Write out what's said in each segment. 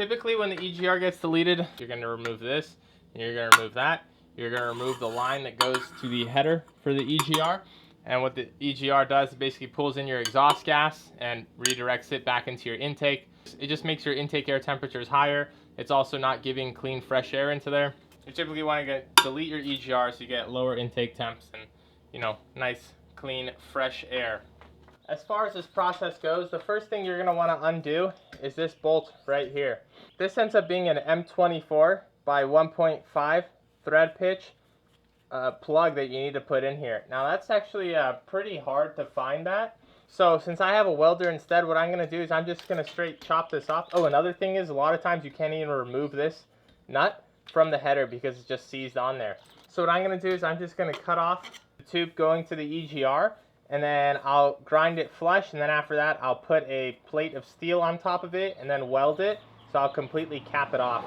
typically when the EGR gets deleted, you're going to remove this, and you're going to remove that. You're going to remove the line that goes to the header for the EGR. And what the EGR does, it basically pulls in your exhaust gas and redirects it back into your intake. It just makes your intake air temperatures higher. It's also not giving clean, fresh air into there. You typically want to delete your EGR so you get lower intake temps and, you know, nice, clean, fresh air. As far as this process goes, the first thing you're going to want to undo is this bolt right here. This ends up being an M24 by 1.5 thread pitch plug that you need to put in here. Now that's actually pretty hard to find that. So since I have a welder instead, what I'm going to do is I'm just going to straight chop this off. Oh, another thing is a lot of times you can't even remove this nut from the header because it's just seized on there. So what I'm going to do is I'm just going to cut off the tube going to the EGR, and then I'll grind it flush, and then after that I'll put a plate of steel on top of it and then weld it, so I'll completely cap it off.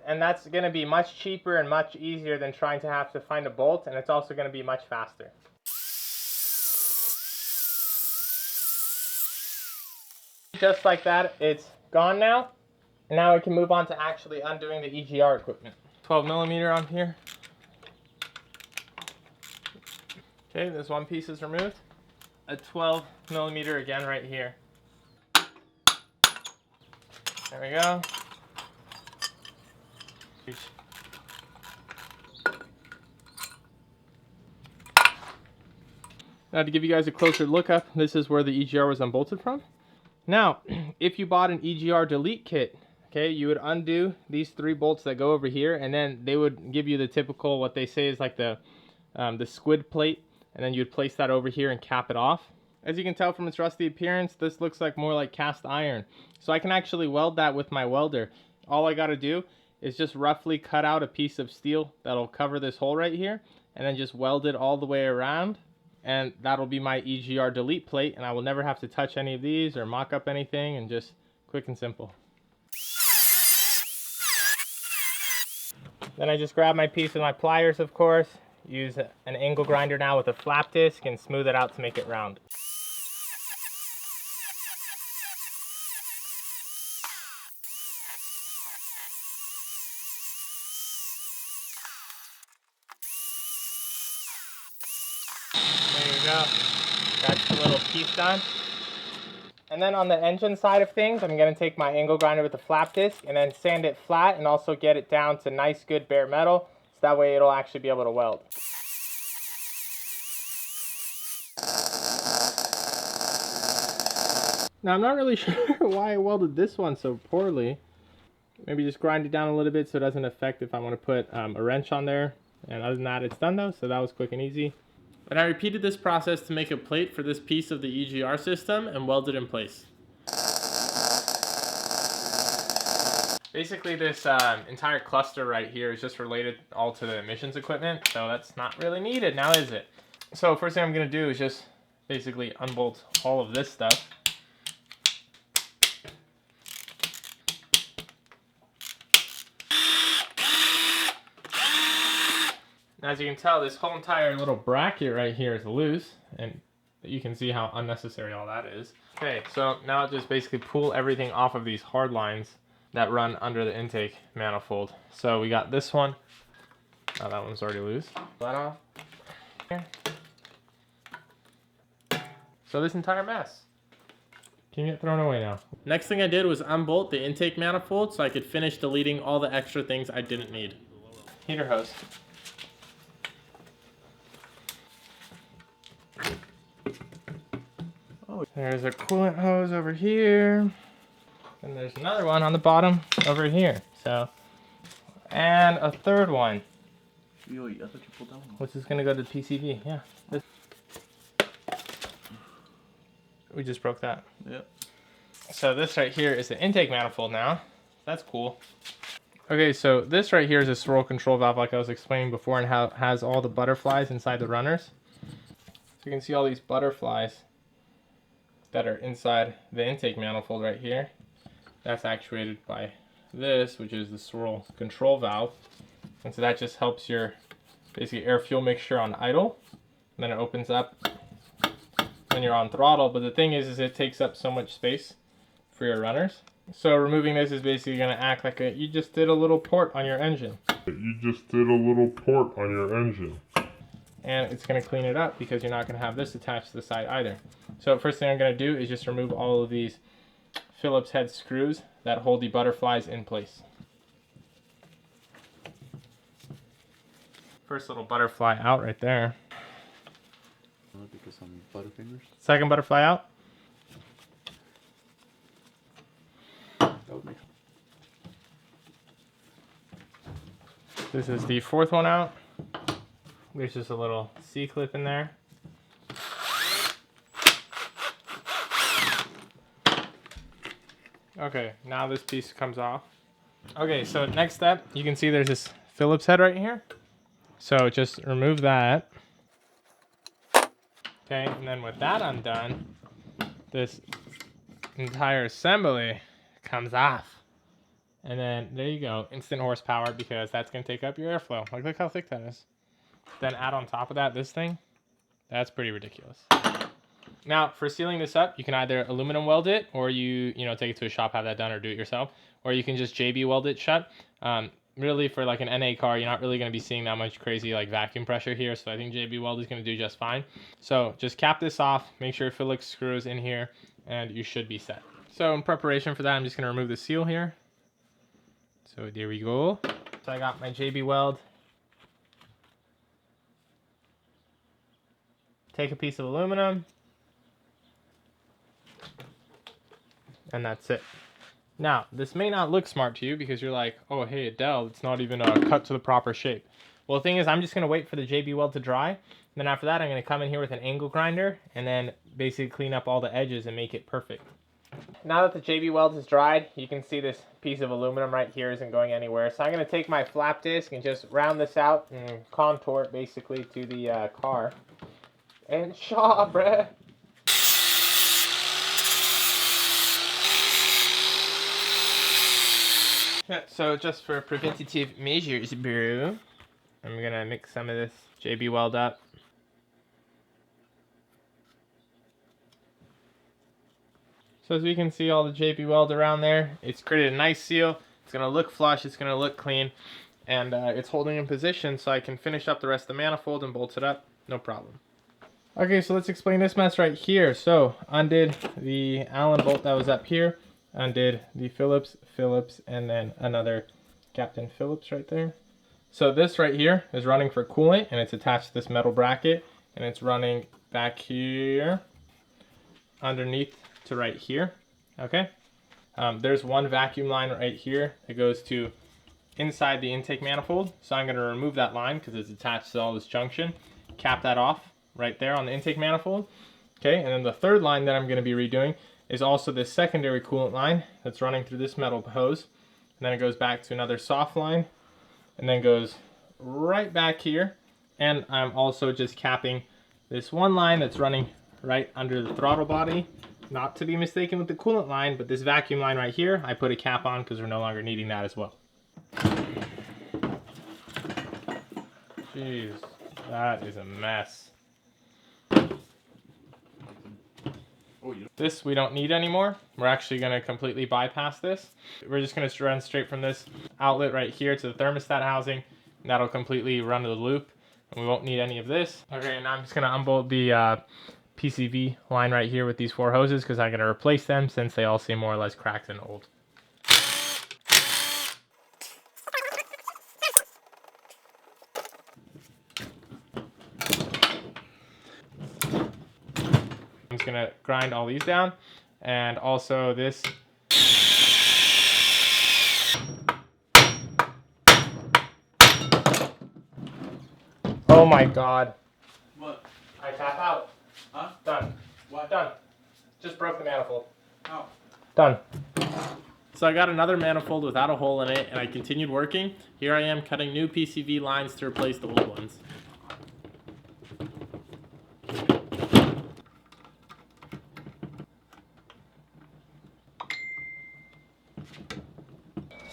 And that's going to be much cheaper and much easier than trying to have to find a bolt, and it's also going to be much faster. Just like that, it's gone now. And now we can move on to actually undoing the EGR equipment. 12mm on here. Okay, this one piece is removed. A 12mm again right here. There we go. Now to give you guys a closer look up, this is where the EGR was unbolted from. Now, if you bought an EGR delete kit, okay, you would undo these 3 bolts that go over here, and then they would give you the typical, what they say is like the squid plate, and then you'd place that over here and cap it off. As you can tell from its rusty appearance, this looks like more like cast iron. So I can actually weld that with my welder. All I gotta do is just roughly cut out a piece of steel that'll cover this hole right here, and then just weld it all the way around, and that'll be my EGR delete plate, and I will never have to touch any of these or mock up anything, and just quick and simple. Then I just grab my piece with my pliers, of course, use an angle grinder now with a flap disc and smooth it out to make it round. There you go. That's the little piece done. And then on the engine side of things, I'm going to take my angle grinder with the flap disc and then sand it flat and also get it down to nice, good bare metal, so that way it'll actually be able to weld. Now I'm not really sure why I welded this one so poorly. Maybe just grind it down a little bit so it doesn't affect if I want to put a wrench on there. And other than that, it's done though, so that was quick and easy. But I repeated this process to make a plate for this piece of the EGR system and weld it in place. Basically this entire cluster right here is just related all to the emissions equipment, so that's not really needed now, is it? So first thing I'm going to do is just basically unbolt all of this stuff. As you can tell, this whole entire little bracket right here is loose, and you can see how unnecessary all that is. Okay, so now just basically pull everything off of these hard lines that run under the intake manifold. So we got this one. Oh, that one's already loose. Pull that off. Here. So this entire mess can get thrown away now. Next thing I did was unbolt the intake manifold so I could finish deleting all the extra things I didn't need. Heater hose. There's a coolant hose over here, and there's another one on the bottom over here. So, and a third one, which is gonna go to the PCV. Yeah, we just broke that. Yep. So this right here is the intake manifold now. That's cool. Okay, so this right here is a swirl control valve, like I was explaining before, and how it has all the butterflies inside the runners. So you can see all these butterflies that are inside the intake manifold right here. That's actuated by this, which is the swirl control valve. And so that just helps your basically air fuel mixture on idle. And then it opens up when you're on throttle. But the thing is it takes up so much space for your runners. So removing this is basically going to act like you just did a little port on your engine. You just did a little port on your engine. And it's going to clean it up because you're not going to have this attached to the side either. So first thing I'm going to do is just remove all of these Phillips head screws that hold the butterflies in place. First little butterfly out right there. Because I'm butterfingers. Second butterfly out. This is the fourth one out. There's just a little C-clip in there. Okay, now this piece comes off. Okay, so next step, you can see there's this Phillips head right here. So just remove that. Okay, and then with that undone, this entire assembly comes off. And then there you go, instant horsepower, because that's going to take up your airflow. Like, look how thick that is. Then add on top of that this thing. That's pretty ridiculous. Now, for sealing this up, you can either aluminum weld it, or you take it to a shop, have that done, or do it yourself. Or you can just JB weld it shut. Really, for like an NA car, you're not really going to be seeing that much crazy like vacuum pressure here. So I think JB weld is going to do just fine. So just cap this off, make sure Phillips screws in here, and you should be set. So in preparation for that, I'm just going to remove the seal here. So there we go. So I got my JB weld. Take a piece of aluminum. And that's it. Now, this may not look smart to you because you're like, oh, hey, Adele, it's not even cut to the proper shape. Well, the thing is, I'm just going to wait for the JB weld to dry. And then after that, I'm going to come in here with an angle grinder and then basically clean up all the edges and make it perfect. Now that the JB weld is dried, you can see this piece of aluminum right here isn't going anywhere. So I'm going to take my flap disc and just round this out and contour it basically to the car. And shaw, bruh. Yeah, so just for preventative measures, bro, I'm going to mix some of this JB weld up. So as we can see all the JB weld around there, it's created a nice seal. It's going to look flush, it's going to look clean, and it's holding in position so I can finish up the rest of the manifold and bolt it up, no problem. Okay, so let's explain this mess right here. So undid the Allen bolt that was up here, undid the Phillips, and then another Captain Phillips right there. So this right here is running for coolant, and it's attached to this metal bracket, and it's running back here underneath to right here. Okay, there's one vacuum line right here that goes to inside the intake manifold, so I'm going to remove that line because it's attached to all this junction, cap that off right there on the intake manifold. Okay, and then the third line that I'm going to be redoing is also this secondary coolant line that's running through this metal hose, and then it goes back to another soft line and then goes right back here. And I'm also just capping this one line that's running right under the throttle body, not to be mistaken with the coolant line, but this vacuum line right here, I put a cap on because we're no longer needing that as well. Jeez, that is a mess. This we don't need anymore. We're actually going to completely bypass this. We're just going to run straight from this outlet right here to the thermostat housing, and that'll completely run the loop, and we won't need any of this. Okay, and I'm just going to unbolt the PCV line right here with these 4 hoses because I'm going to replace them since they all seem more or less cracked and old. I'm just going to grind all these down, and also this. Oh my god. What? I tap out. Huh? Done. What? Done. Just broke the manifold. Oh. Done. So I got another manifold without a hole in it, and I continued working. Here I am cutting new PCV lines to replace the old ones.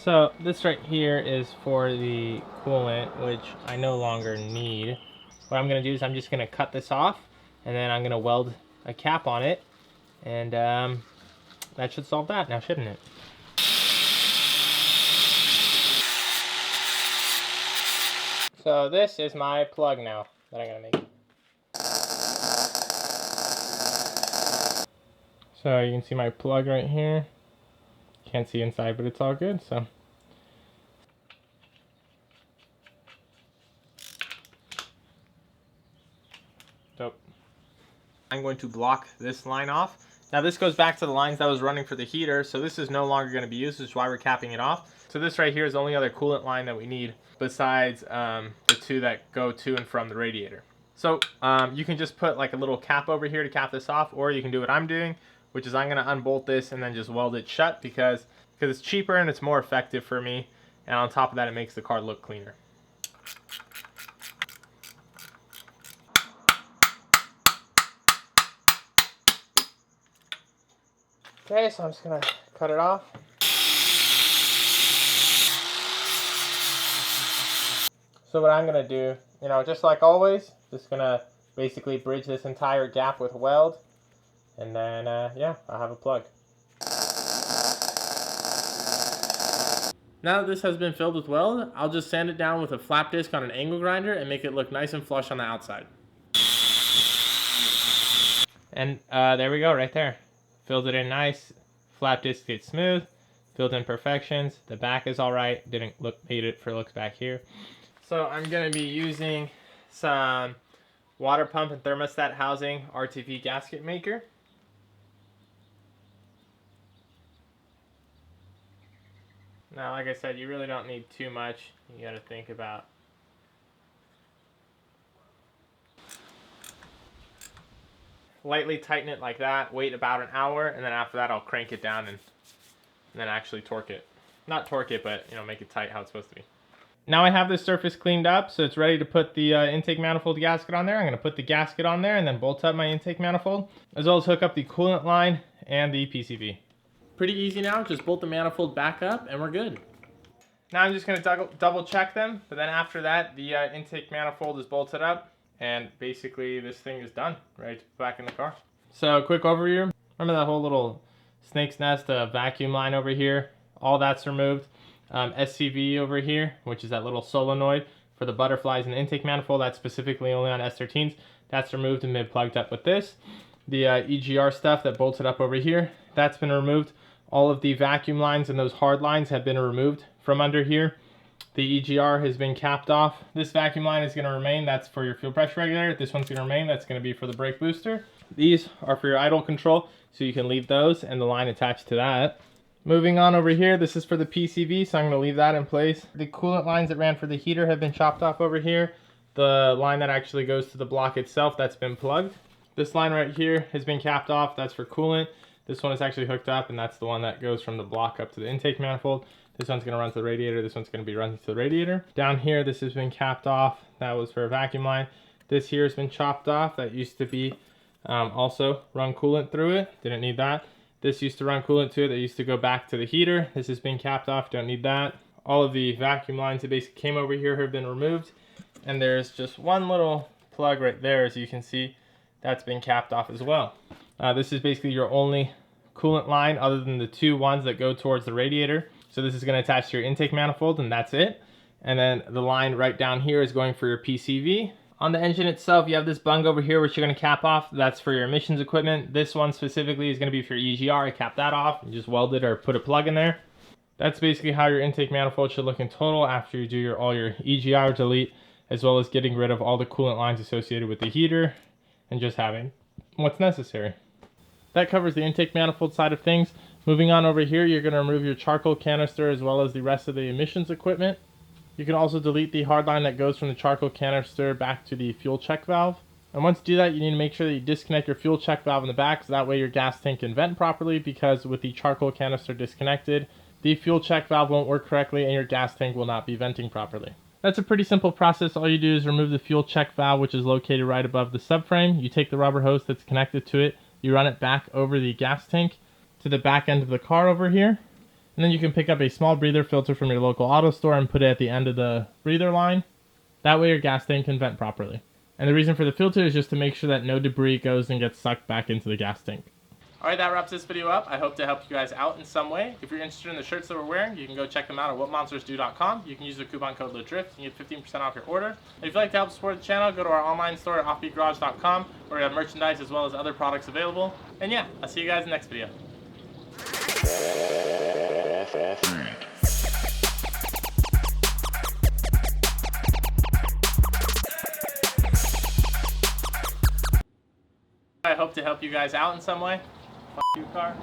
So this right here is for the coolant, which I no longer need. What I'm going to do is I'm just going to cut this off, and then I'm going to weld a cap on it, and that should solve that now, shouldn't it? So this is my plug now that I'm gonna make. So you can see my plug right here. Can't see inside, but it's all good, so. Dope. I'm going to block this line off. Now this goes back to the lines that was running for the heater, so this is no longer going to be used, which is why we're capping it off. So this right here is the only other coolant line that we need besides the two that go to and from the radiator. So you can just put like a little cap over here to cap this off, or you can do what I'm doing, which is I'm going to unbolt this and then just weld it shut because it's cheaper and it's more effective for me. And on top of that, it makes the car look cleaner. Okay, so I'm just gonna cut it off. So what I'm gonna do, you know, just like always, just gonna basically bridge this entire gap with weld, and then yeah, I'll have a plug. Now that this has been filled with weld, I'll just sand it down with a flap disc on an angle grinder and make it look nice and flush on the outside. And there we go, right there. Filled it in nice, flap disc gets smooth, filled in perfections. The back is all right, didn't hate it for looks back here. So I'm gonna be using some water pump and thermostat housing RTV gasket maker. Now, like I said, you really don't need too much. You gotta think about. Lightly tighten it like that, wait about an hour, and then after that I'll crank it down and then actually torque it. Not torque it, but you know, make it tight how it's supposed to be. Now I have this surface cleaned up, so it's ready to put the intake manifold gasket on there. I'm going to put the gasket on there and then bolt up my intake manifold, as well as hook up the coolant line and the PCV. Pretty easy now, just bolt the manifold back up and we're good. Now I'm just going to double check them, but then after that the intake manifold is bolted up. And basically this thing is done, ready to put back in the car. So quick overview. Remember that whole little snake's nest vacuum line over here? All that's removed. SCV over here, which is that little solenoid for the butterflies and the intake manifold. That's specifically only on S13s. That's removed and been plugged up with this. The EGR stuff that bolted up over here, that's been removed. All of the vacuum lines and those hard lines have been removed from under here. The EGR has been capped off. This vacuum line is going to remain. That's for your fuel pressure regulator. This one's going to remain. That's going to be for the brake booster. These are for your idle control, so you can leave those and the line attached to that. Moving on over here, this is for the PCV, so I'm going to leave that in place. The coolant lines that ran for the heater have been chopped off over here. The line that actually goes to the block itself, that's been plugged. This line right here has been capped off. That's for coolant. This one is actually hooked up, and that's the one that goes from the block up to the intake manifold. This one's going to run to the radiator. This one's going to be running to the radiator. Down here, this has been capped off. That was for a vacuum line. This here has been chopped off. That used to be also run coolant through it. Didn't need that. This used to run coolant to it. That used to go back to the heater. This has been capped off. Don't need that. All of the vacuum lines that basically came over here have been removed. And there's just one little plug right there, as you can see. That's been capped off as well. This is basically your only coolant line other than the two ones that go towards the radiator. So this is going to attach to your intake manifold, and that's it. And then the line right down here is going for your PCV. On the engine itself, you have this bung over here which you're going to cap off. That's for your emissions equipment. This one specifically is going to be for your EGR. I cap that off and just weld it or put a plug in there. That's basically how your intake manifold should look in total after you do all your EGR delete, as well as getting rid of all the coolant lines associated with the heater and just having what's necessary. That covers the intake manifold side of things. Moving on over here, you're going to remove your charcoal canister as well as the rest of the emissions equipment. You can also delete the hard line that goes from the charcoal canister back to the fuel check valve. And once you do that, you need to make sure that you disconnect your fuel check valve in the back, so that way your gas tank can vent properly, because with the charcoal canister disconnected, the fuel check valve won't work correctly and your gas tank will not be venting properly. That's a pretty simple process. All you do is remove the fuel check valve, which is located right above the subframe. You take the rubber hose that's connected to it, you run it back over the gas tank to the back end of the car over here, and then you can pick up a small breather filter from your local auto store and put it at the end of the breather line. That way your gas tank can vent properly. And the reason for the filter is just to make sure that no debris goes and gets sucked back into the gas tank. Alright, that wraps this video up. I hope to help you guys out in some way. If you're interested in the shirts that we're wearing, you can go check them out at whatmonstersdo.com. You can use the coupon code LADRIFT and get 15% off your order. And if you'd like to help support the channel, go to our online store at offbeatgarage.com, where we have merchandise as well as other products available. And yeah, I'll see you guys in the next video. I hope to help you guys out in some way. F*** you, car.